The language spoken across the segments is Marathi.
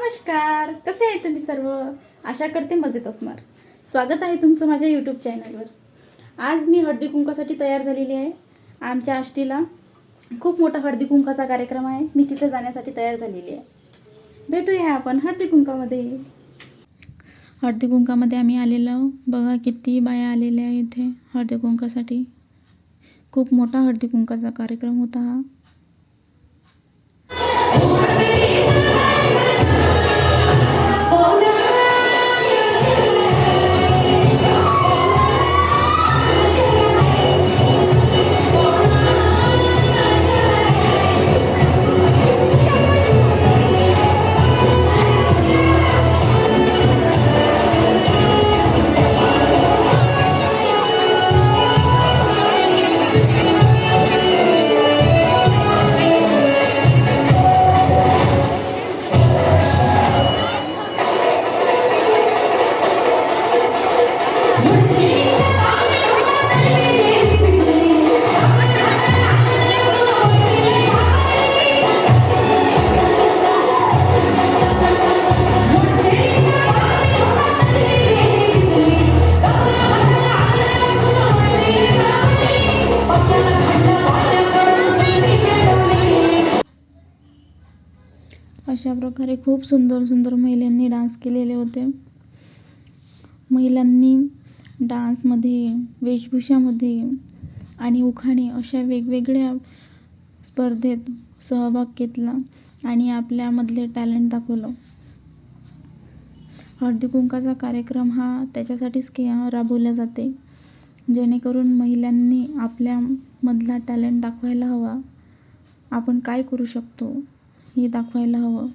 नमस्कार, कसे आहे तुम्ही सर्व? आशा करते मजेत असणार. स्वागत आहे तुमचं माझ्या यूट्यूब चॅनलवर. आज मी हळदी कुंकासाठी तयार झालेली आहे. आमच्या आष्टीला खूप मोठा हळदी कुंकाचा कार्यक्रम आहे. मी तिथे जाण्यासाठी तयार झालेली आहे. भेटूया आपण हळदी कुंकामध्ये. हळदी कुंकामध्ये आम्ही आलेलो. बघा किती बाया आलेल्या आहेत इथे हळदी कुंकासाठी. खूप मोठा हळदी कुंकाचा कार्यक्रम होता हा. अशा प्रकारे खूप सुंदर सुंदर महिलांनी डान्स केलेले होते. महिलांनी डान्समध्ये, वेशभूषामध्ये आणि उखाणे अशा वेगवेगळ्या स्पर्धेत सहभाग घेतला आणि आपल्यामधले टॅलेंट दाखवलं. हळदी कुंकाचा कार्यक्रम हा त्याच्यासाठीच राबवला जाते, जेणेकरून महिलांनी आपल्यामधला टॅलेंट दाखवायला हवा. आपण काय करू शकतो हे दाखवायला हवं.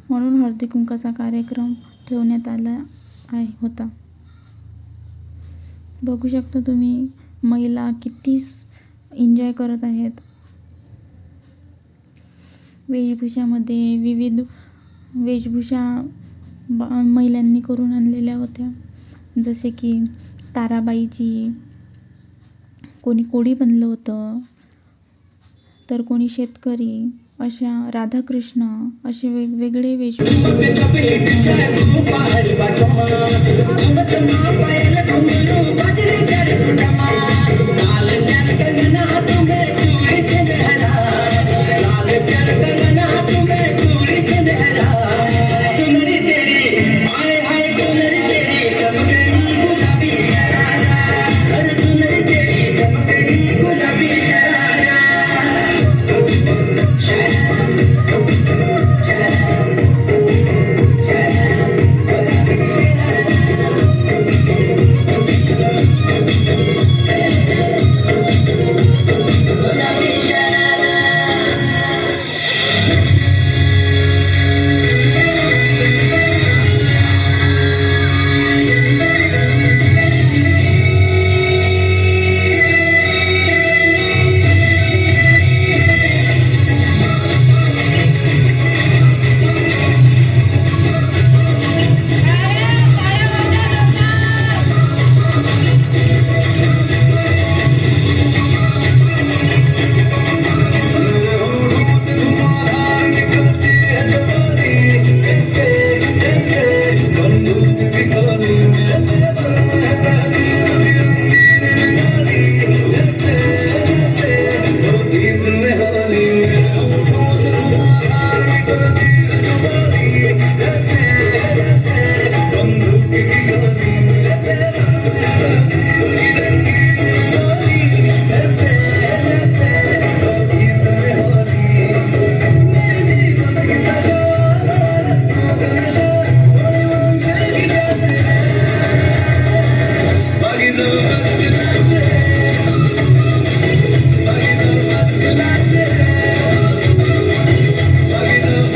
म्हणून हळदी कुंकाचा कार्यक्रम ठेवण्यात आला होता. बघू शकता तुम्ही महिला किती एन्जॉय करत आहेत. वेशभूषामध्ये विविध वेशभूषा महिलांनी करून आणलेल्या होत्या. जसे की ताराबाईची, कोणी कोळी बनलं होतं, तर कोणी शेतकरी, अशा राधाकृष्ण, असे वेगवेगळे वेशभूषा.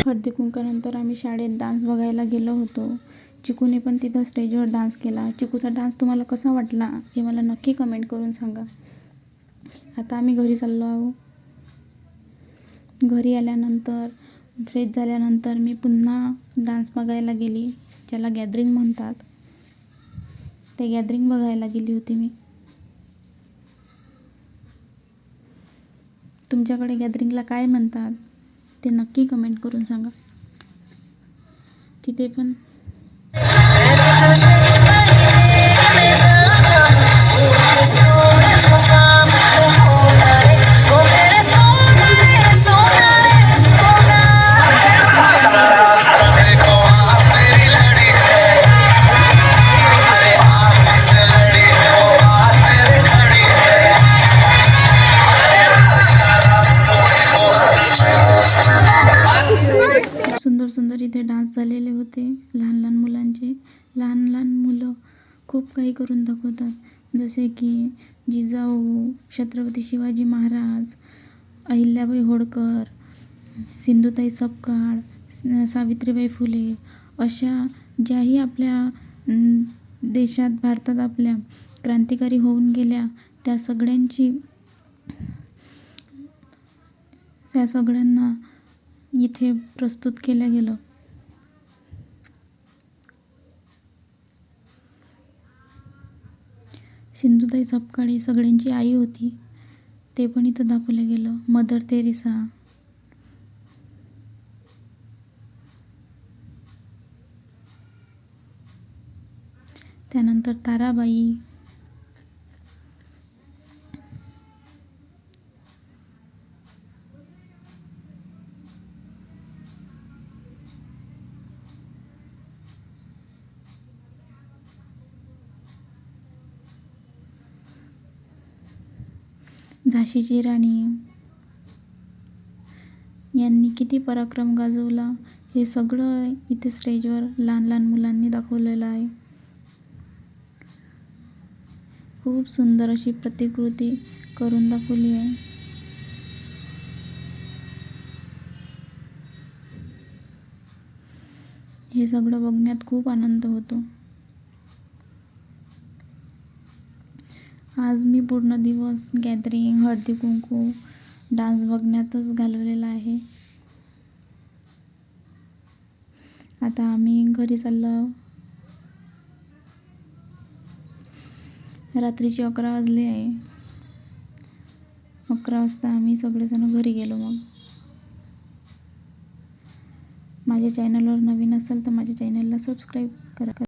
हळदी कुंकानंतर आम्ही शाळेत डान्स बघायला गेलो होतो. चिकूने पण तिथं स्टेजवर डान्स केला. चिकूचा डान्स तुम्हाला कसा वाटला हे मला नक्की कमेंट करून सांगा. आता आम्ही घरी चाललो आहोत. घरी आल्यानंतर फ्रेश झाल्यानंतर मी पुन्हा डान्स बघायला गेली, ज्याला गॅदरिंग म्हणतात. ते गॅदरिंग बघायला गेली होती मी. तुमच्याकडे गॅदरिंगला काय म्हणतात ते नक्की कमेंट करून सांगा. तिथे पण सुंदर सुंदर इथे डान्स झालेले होते लहान लहान मुलांचे. लहान लहान मुलं खूप काही करून दाखवतात, जसे की जिजाऊ, छत्रपती शिवाजी महाराज, अहिल्याबाई होळकर, सिंधुताई सपकाळ, सावित्रीबाई फुले, अशा ज्याही आपल्या देशात भारतात आपल्या क्रांतिकारी होऊन गेल्या त्या सगळ्यांना इथे प्रस्तुत केलं गेलं. सिंधुताई सपकाळ ही सगळ्यांची आई होती, ते पण इथं दाखवलं गेलं. मदर तेरेसा, त्यानंतर ताराबाई, झाशीची राणी यांनी किती पराक्रम गाजवला हे सगळं इथे स्टेजवर लहान लहान मुलांनी दाखवलेलं आहे. खूप सुंदर अशी प्रतिकृती करून दाखवली आहे. हे सगळं बघण्यात खूप आनंद होतो. आज मी पूर्ण दिवस गॅदरिंग, हळदी कुंकू, डान्स बघण्यातच घालवलेला आहे. आता आम्ही घरी चाललो. रात्रीचे 11 वाजले आहे. 11 वाजता आम्ही सगळेजण घरी गेलो. मग माझ्या चॅनलवर नवीन असाल तर माझ्या चॅनलला सबस्क्राईब करा.